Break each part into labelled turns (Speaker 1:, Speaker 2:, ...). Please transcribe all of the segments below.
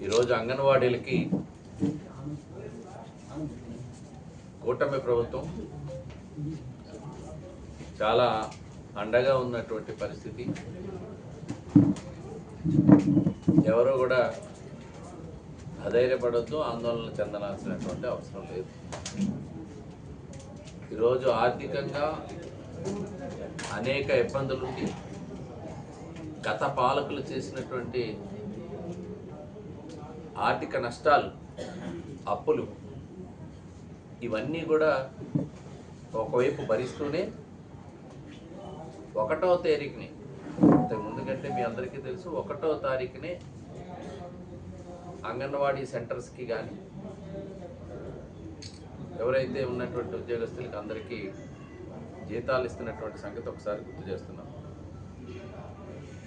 Speaker 1: ఈరోజు అంగన్వాడీలకి కూటమి ప్రభుత్వం చాలా అండగా ఉన్నటువంటి పరిస్థితి. ఎవరు కూడా అధైర్యపడొద్దు, ఆందోళన చెందాల్సినటువంటి అవసరం లేదు. ఈరోజు ఆర్థికంగా అనేక ఇబ్బందులుంది. గత పాలకులు చేసినటువంటి ఆర్థిక నష్టాలు, అప్పులు, ఇవన్నీ కూడా ఒకవైపు భరిస్తూనే 1వ తారీఖుని, ముందు కంటే మీ అందరికీ తెలుసు, 1వ తారీఖునే అంగన్వాడీ సెంటర్స్కి కానీ ఎవరైతే ఉన్నటువంటి ఉద్యోగస్తులకి అందరికీ జీతాలు ఇస్తున్నటువంటి సంగతి ఒకసారి గుర్తు చేస్తున్నాం.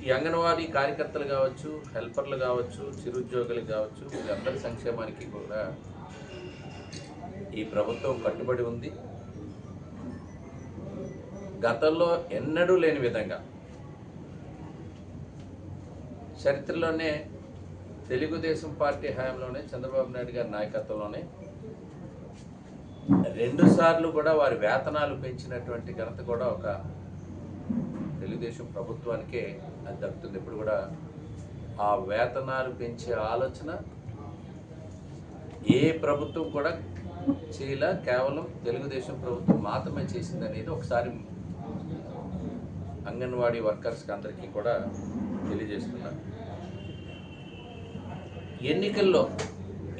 Speaker 1: ఈ అంగన్వాడీ కార్యకర్తలు కావచ్చు, హెల్పర్లు కావచ్చు, చిరుద్యోగులు కావచ్చు, వీళ్ళందరి సంక్షేమానికి కూడా ఈ ప్రభుత్వం కట్టుబడి ఉంది. గతంలో ఎన్నడూ లేని విధంగా చరిత్రలోనే తెలుగుదేశం పార్టీ హయాంలోనే, చంద్రబాబు నాయుడు గారి నాయకత్వంలోనే 2 సార్లు కూడా వారి వేతనాలు పెంచినటువంటి ఘనత కూడా ఒక తెలుగుదేశం ప్రభుత్వానికే అది దక్కుతుంది. ఇప్పుడు కూడా ఆ వేతనాలు పెంచే ఆలోచన ఏ ప్రభుత్వం కూడా చేయలే, కేవలం తెలుగుదేశం ప్రభుత్వం మాత్రమే చేసింది అనేది ఒకసారి అంగన్వాడీ వర్కర్స్కి అందరికీ కూడా తెలియజేస్తున్నారు. ఎన్నికల్లో,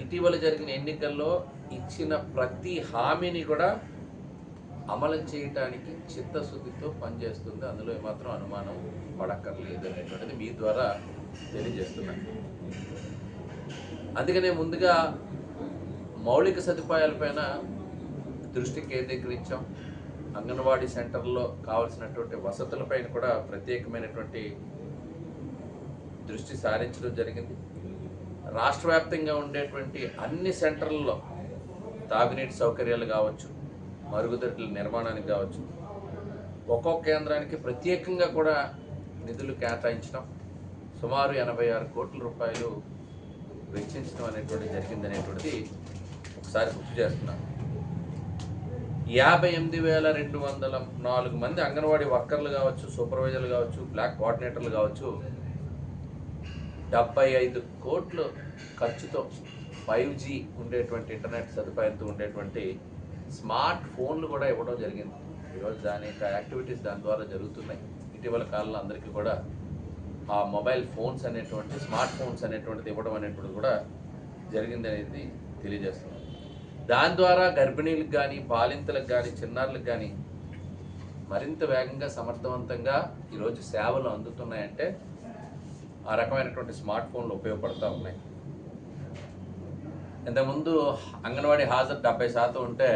Speaker 1: ఇటీవల జరిగిన ఎన్నికల్లో ఇచ్చిన ప్రతి హామీని కూడా అమలు చేయడానికి చిత్తశుద్ధితో పనిచేస్తుంది. అందులో ఏమాత్రం అనుమానం పడక్కర్లేదు అనేటువంటిది మీ ద్వారా తెలియజేస్తున్నాను. అందుకనే ముందుగా మౌలిక సదుపాయాలపైన దృష్టి కేంద్రీకరించాం. అంగన్వాడీ సెంటర్లో కావాల్సినటువంటి వసతులపైన కూడా ప్రత్యేకమైనటువంటి దృష్టి సారించడం జరిగింది. రాష్ట్ర వ్యాప్తంగా ఉండేటువంటి అన్ని సెంటర్లలో తాగునీటి సౌకర్యాలు కావచ్చు, మరుగుదొడ్ల నిర్మాణానికి కావచ్చు, ఒక్కొక్క కేంద్రానికి ప్రత్యేకంగా కూడా నిధులు కేటాయించడం, సుమారు 86 కోట్ల రూపాయలు వెచ్చించడం అనేటువంటిది జరిగిందనేటువంటిది ఒకసారి గుర్తు చేస్తున్నాను. 58,204 మంది అంగన్వాడీ వర్కర్లు కావచ్చు, సూపర్వైజర్లు కావచ్చు, బ్లాక్ కోఆర్డినేటర్లు కావచ్చు, 75 కోట్ల ఖర్చుతో 5G ఉండేటువంటి ఇంటర్నెట్ సదుపాయంతో ఉండేటువంటి స్మార్ట్ ఫోన్లు కూడా ఇవ్వడం జరిగింది. ఈరోజు దాని యొక్క యాక్టివిటీస్ దాని ద్వారా జరుగుతున్నాయి. ఇటీవల కాలంలో అందరికీ కూడా ఆ మొబైల్ ఫోన్స్ అనేటువంటి, స్మార్ట్ ఫోన్స్ అనేటువంటిది ఇవ్వడం అనేటువంటిది కూడా జరిగింది అనేది తెలియజేస్తున్నాం. దాని ద్వారా గర్భిణీలకు కానీ, బాలింతలకు కానీ, చిన్నారులకు కానీ మరింత వేగంగా, సమర్థవంతంగా ఈరోజు సేవలు అందుతున్నాయంటే ఆ రకమైనటువంటి స్మార్ట్ ఫోన్లు ఉపయోగపడుతూ ఉన్నాయి. ఇంతకుముందు అంగన్వాడీ హాజరు 70% ఉంటే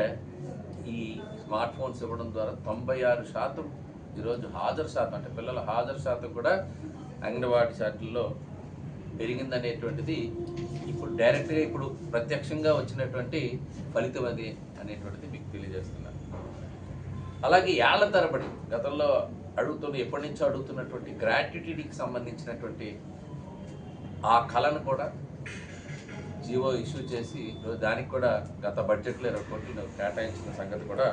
Speaker 1: ఈ స్మార్ట్ ఫోన్స్ ఇవ్వడం ద్వారా 96% ఈరోజు హాజరు శాతం, అంటే పిల్లల హాజరు శాతం కూడా అంగన్వాడీ శాఖల్లో పెరిగిందనేటువంటిది ఇప్పుడు డైరెక్ట్గా, ఇప్పుడు ప్రత్యక్షంగా వచ్చినటువంటి ఫలితం అది అనేటువంటిది మీకు తెలియజేస్తున్నాను. అలాగే ఏళ్ల తరబడి గతంలో ఎప్పటి నుంచో అడుగుతున్నటువంటి గ్రాట్యుటీకి సంబంధించినటువంటి ఆ కళను కూడా జీవో ఇష్యూ చేసి దానికి కూడా గత బడ్జెట్లో 20 కోట్లు కేటాయించిన సంగతి కూడా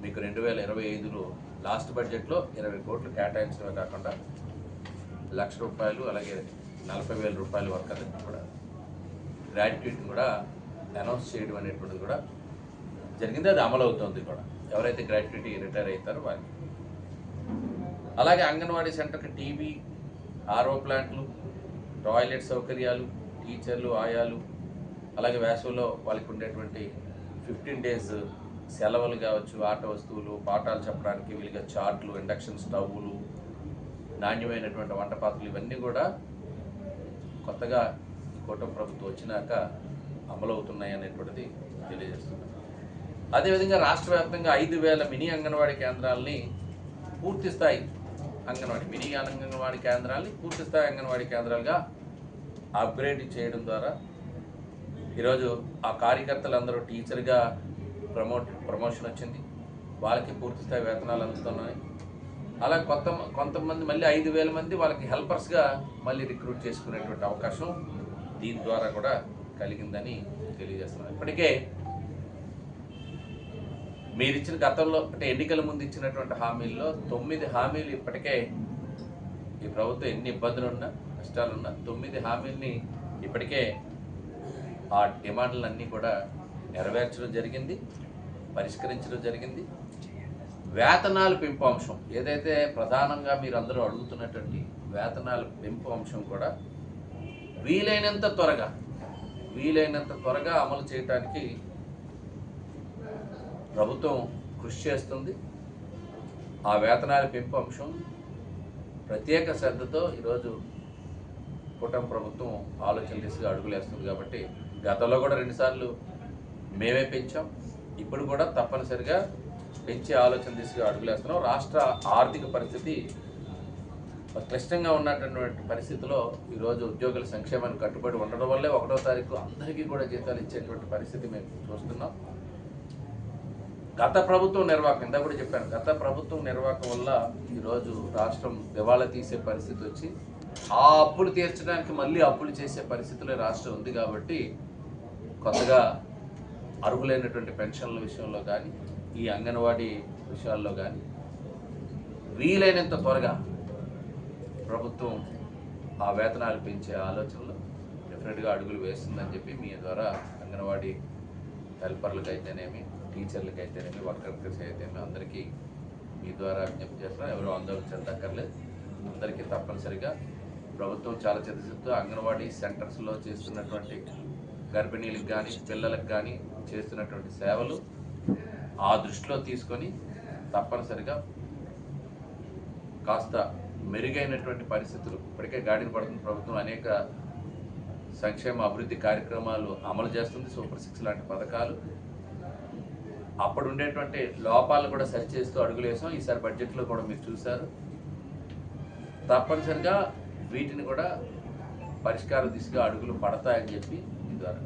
Speaker 1: మీకు 2025లో లాస్ట్ బడ్జెట్లో 20 కోట్లు కేటాయించడమే కాకుండా ₹1,00,000 అలాగే 40,000 రూపాయల వరకు అది కూడా గ్రాట్యుటీని కూడా అనౌన్స్ చేయడం అనేటువంటిది కూడా జరిగింది. అది అమలు అవుతుంది కూడా, ఎవరైతే గ్రాట్యుటీ రిటైర్ అవుతారో వారికి. అలాగే అంగన్వాడీ సెంటర్కి టీవీ, ఆర్ఓ ప్లాంట్లు, టాయిలెట్ సౌకర్యాలు, టీచర్లు, ఆయాలు, అలాగే వేసవిలో వాళ్ళకి ఉండేటువంటి 15 డేస్ సెలవులు కావచ్చు, ఆట వస్తువులు, పాఠాలు చెప్పడానికి వీలుగా చార్ట్లు, ఇండక్షన్ స్టవ్లు, నాణ్యమైనటువంటి వంట పాత్రలు, ఇవన్నీ కూడా కొత్తగా కూటమి ప్రభుత్వం వచ్చినాక అమలవుతున్నాయి అనేటువంటిది తెలియజేస్తున్నాం. అదేవిధంగా రాష్ట్ర వ్యాప్తంగా 5,000 మినీ అంగన్వాడీ కేంద్రాలని పూర్తిస్థాయి మినీ అంగన్వాడీ కేంద్రాలని పూర్తిస్థాయి అంగన్వాడీ కేంద్రాలుగా అప్గ్రేడ్ చేయడం ద్వారా ఈరోజు ఆ కార్యకర్తలందరూ టీచర్గా ప్రమోషన్ వచ్చింది, వాళ్ళకి పూర్తిస్థాయి వేతనాలు అందుతున్నాయి. అలా కొంతమంది మళ్ళీ 5,000 మంది వాళ్ళకి హెల్పర్స్గా మళ్ళీ రిక్రూట్ చేసుకునేటువంటి అవకాశం దీని ద్వారా కూడా కలిగిందని తెలియజేస్తున్నాను. ఇప్పటికే మీరు ఇచ్చిన గతంలో అంటే ఎన్నికల ముందు ఇచ్చినటువంటి హామీల్లో 9 హామీలు ఇప్పటికే ఈ ప్రభుత్వం ఎన్ని ఇబ్బందులున్నా కష్టాలున్నా 9 హామీల్ని ఇప్పటికే ఆ డిమాండ్లన్నీ కూడా నెరవేర్చడం జరిగింది, పరిష్కరించడం జరిగింది. వేతనాల పెంపు అంశం ఏదైతే ప్రధానంగా మీరు అందరూ అడుగుతున్నటువంటి వేతనాల పెంపు అంశం కూడా వీలైనంత త్వరగా అమలు చేయడానికి ప్రభుత్వం కృషి చేస్తుంది. ఆ వేతనాల పెంపు అంశం ప్రత్యేక శ్రద్ధతో ఈరోజు కూటమి ప్రభుత్వం ఆలోచన దిశగా అడుగులేస్తుంది. కాబట్టి గతంలో కూడా 2 సార్లు మేమే పెంచాం, ఇప్పుడు కూడా తప్పనిసరిగా పెంచే ఆలోచన దిశగా అడుగులేస్తున్నాం. రాష్ట్ర ఆర్థిక పరిస్థితి క్లిష్టంగా ఉన్నటువంటి పరిస్థితిలో ఈరోజు ఉద్యోగుల సంక్షేమానికి కట్టుబడి ఉండడం వల్లే 1వ తారీఖు అందరికీ కూడా జీతాలు ఇచ్చేటువంటి పరిస్థితి మేము చూస్తున్నాం. గత ప్రభుత్వం నిర్వాహకం ఇందా కూడా చెప్పాను, గత ప్రభుత్వం నిర్వాహకం వల్ల ఈరోజు రాష్ట్రం దివాళా తీసే పరిస్థితి వచ్చి ఆ అప్పులు తీర్చడానికి మళ్ళీ అప్పులు చేసే పరిస్థితిలో రాష్ట్రం ఉంది. కాబట్టి కొత్తగా అర్హులైనటువంటి పెన్షన్ల విషయంలో కానీ ఈ అంగన్వాడీ విషయాల్లో కానీ వీలైనంత త్వరగా ప్రభుత్వం ఆ వేతనాలు పెంచే ఆలోచనలో డెఫినెట్గా అడుగులు వేస్తుందని చెప్పి మీ ద్వారా అంగన్వాడీ హెల్పర్లకు అయితేనేమి, టీచర్లకు అయితేనేమి, వర్కర్స్ అయితేనేమి అందరికీ మీ ద్వారా విజ్ఞప్తి చేస్తున్నాం. ఎవరు ఆందోళన చెందక్కర్లేదు. అందరికీ తప్పనిసరిగా ప్రభుత్వం చాలా చిత్తశుద్ధితో అంగన్వాడీ సెంటర్స్లో చేస్తున్నటువంటి గర్భిణీలకు కానీ పిల్లలకు కానీ చేస్తున్నటువంటి సేవలు ఆ దృష్టిలో తీసుకొని తప్పనిసరిగా కాస్త మెరుగైనటువంటి పరిస్థితులు ఇప్పటికే గాడిన పడుతున్న ప్రభుత్వం అనేక సంక్షేమ అభివృద్ధి కార్యక్రమాలు అమలు చేస్తుంది. సూపర్ 6 లాంటి పథకాలు అప్పుడు ఉండేటువంటి లోపాలు కూడా సరిచేస్తూ అడుగులేసాం. ఈసారి బడ్జెట్లో కూడా మీరు చూశారు. తప్పనిసరిగా వీటిని కూడా పరిష్కార దిశగా అడుగులు పడతాయని చెప్పి మీ ద్వారా